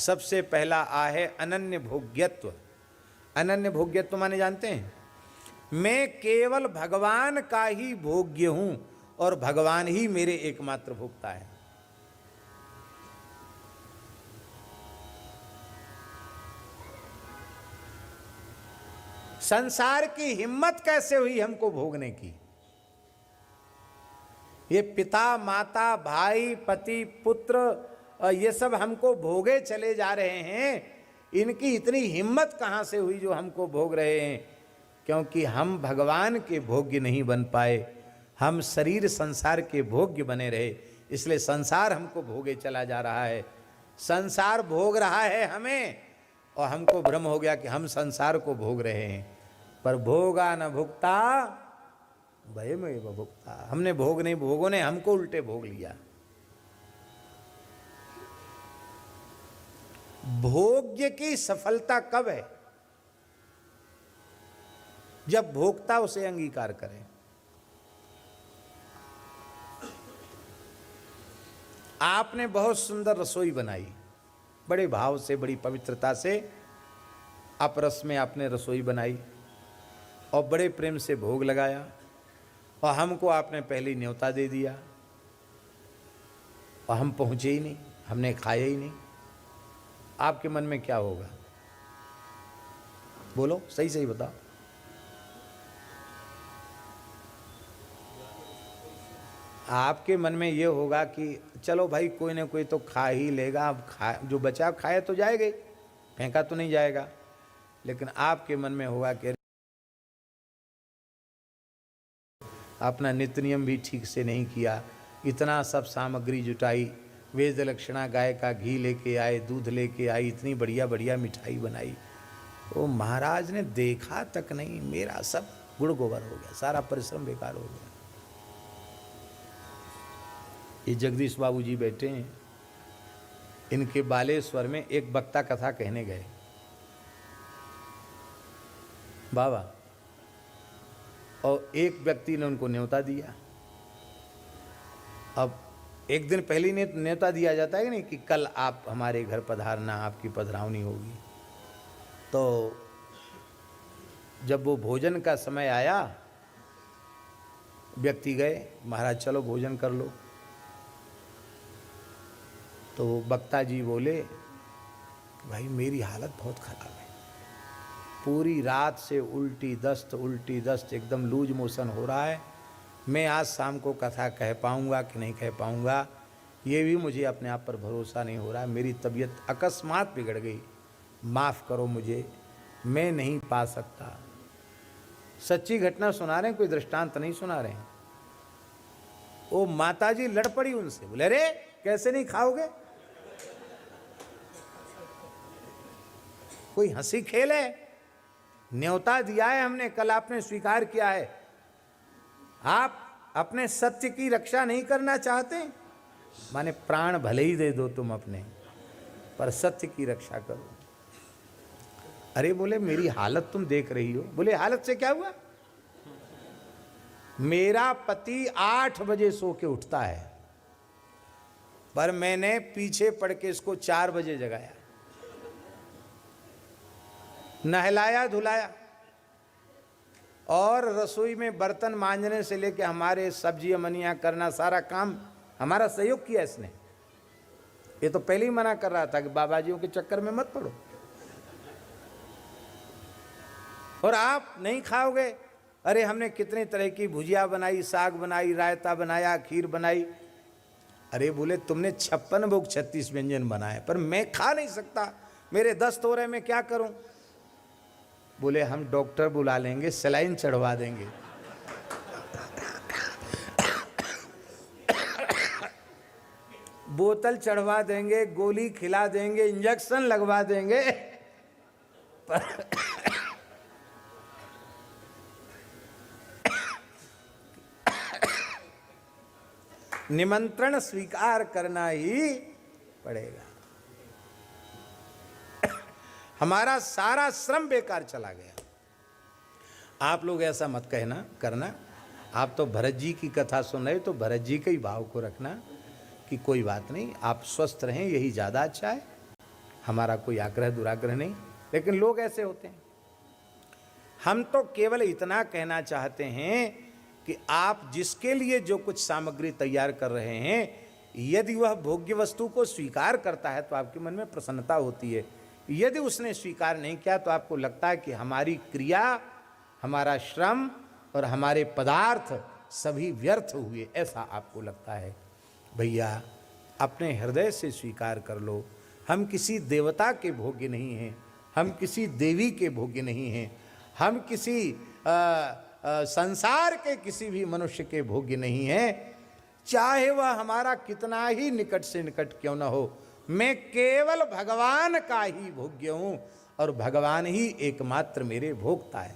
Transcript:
सबसे पहला आ है अनन्य भोग्यत्व। अनन्य भोग्यत्व माने जानते हैं? मैं केवल भगवान का ही भोग्य हूं और भगवान ही मेरे एकमात्र भोक्ता है। संसार की हिम्मत कैसे हुई हमको भोगने की? ये पिता माता भाई पति पुत्र ये सब हमको भोगे चले जा रहे हैं, इनकी इतनी हिम्मत कहां से हुई जो हमको भोग रहे हैं? क्योंकि हम भगवान के भोग्य नहीं बन पाए, हम शरीर संसार के भोग्य बने रहे, इसलिए संसार हमको भोगे चला जा रहा है। संसार भोग रहा है हमें और हमको भ्रम हो गया कि हम संसार को भोग रहे हैं। पर भोगा न भुक्ता भयमेव भुक्ता, हमने भोग नहीं, भोगों ने हमको उल्टे भोग लिया। भोग्य की सफलता कब है? जब भोक्ता उसे अंगीकार करे। आपने बहुत सुंदर रसोई बनाई, बड़े भाव से बड़ी पवित्रता से अपरस में आपने रसोई बनाई और बड़े प्रेम से भोग लगाया और हमको आपने पहले न्योता दे दिया और हम पहुंचे ही नहीं, हमने खाया ही नहीं। आपके मन में क्या होगा? बोलो, सही सही बताओ। आपके मन में ये होगा कि चलो भाई कोई ना कोई तो खा ही लेगा, अब खा जो बचा खाया तो जाएगा ही, फेंका तो नहीं जाएगा। लेकिन आपके मन में होगा कि अपना नित्य नियम भी ठीक से नहीं किया, इतना सब सामग्री जुटाई, वेद लक्षणा गाय का घी लेके आए, दूध लेके आई, इतनी बढ़िया बढ़िया मिठाई बनाई, वो महाराज ने देखा तक नहीं, मेरा सब गुड़ गोबर हो गया, सारा परिश्रम बेकार हो गया। ये जगदीश बाबू जी बैठे हैं, इनके बालेश्वर में एक वक्ता कथा कहने गए बाबा, और एक व्यक्ति ने उनको न्योता दिया। अब एक दिन पहले ही न्योता दिया जाता है कि नहीं कि कल आप हमारे घर पधारना, आपकी पधरावनी होगी। तो जब वो भोजन का समय आया, व्यक्ति गए, महाराज चलो भोजन कर लो। तो वक्ता जी बोले, भाई मेरी हालत बहुत खराब है, पूरी रात से उल्टी दस्त एकदम लूज मोशन हो रहा है, मैं आज शाम को कथा कह पाऊंगा कि नहीं कह पाऊंगा ये भी मुझे अपने आप पर भरोसा नहीं हो रहा है। मेरी तबीयत अकस्मात बिगड़ गई, माफ़ करो मुझे, मैं नहीं पा सकता। सच्ची घटना सुना रहे हैं, कोई दृष्टांत नहीं सुना रहे हैं। वो माताजी लड़ पड़ी उनसे, बोले अरे कैसे नहीं खाओगे, कोई हंसी खेल है? न्योता दिया है हमने, कल आपने स्वीकार किया है, आप अपने सत्य की रक्षा नहीं करना चाहते? माने प्राण भले ही दे दो तुम अपने, पर सत्य की रक्षा करो। अरे बोले मेरी हालत तुम देख रही हो। बोले हालत से क्या हुआ? मेरा पति 8 बजे सो के उठता है, पर मैंने पीछे पड़ के इसको 4 बजे जगाया, नहलाया धुलाया और रसोई में बर्तन मांजने से लेके हमारे सब्जी अमनियाँ करना, सारा काम हमारा सहयोग किया इसने। ये तो पहले ही मना कर रहा था कि बाबाजियों के चक्कर में मत पड़ो, और आप नहीं खाओगे। अरे हमने कितने तरह की भुजिया बनाई, साग बनाई, रायता बनाया, खीर बनाई। अरे बोले तुमने 56 भोग 36 व्यंजन बनाए, पर मैं खा नहीं सकता, मेरे दस्त हो रहे, मैं क्या करूं? बोले हम डॉक्टर बुला लेंगे, सलाइन चढ़वा देंगे। बोतल चढ़वा देंगे, गोली खिला देंगे, इंजेक्शन लगवा देंगे, पर निमंत्रण स्वीकार करना ही पड़ेगा। हमारा सारा श्रम बेकार चला गया। आप लोग ऐसा मत कहना करना। आप तो भरत जी की कथा सुन रहे, तो भरत जी के ही भाव को रखना कि कोई बात नहीं, आप स्वस्थ रहें, यही ज़्यादा अच्छा है। हमारा कोई आग्रह दुराग्रह नहीं, लेकिन लोग ऐसे होते हैं। हम तो केवल इतना कहना चाहते हैं कि आप जिसके लिए जो कुछ सामग्री तैयार कर रहे हैं, यदि वह भोग्य वस्तु को स्वीकार करता है तो आपके मन में प्रसन्नता होती है। यदि उसने स्वीकार नहीं किया तो आपको लगता है कि हमारी क्रिया, हमारा श्रम और हमारे पदार्थ सभी व्यर्थ हुए, ऐसा आपको लगता है। भैया, अपने हृदय से स्वीकार कर लो, हम किसी देवता के भोग्य नहीं हैं, हम किसी देवी के भोग्य नहीं हैं, हम किसी संसार के किसी भी मनुष्य के भोग्य नहीं हैं, चाहे वह हमारा कितना ही निकट से निकट क्यों न हो। मैं केवल भगवान का ही भोग्य हूँ और भगवान ही एकमात्र मेरे भोक्ता है।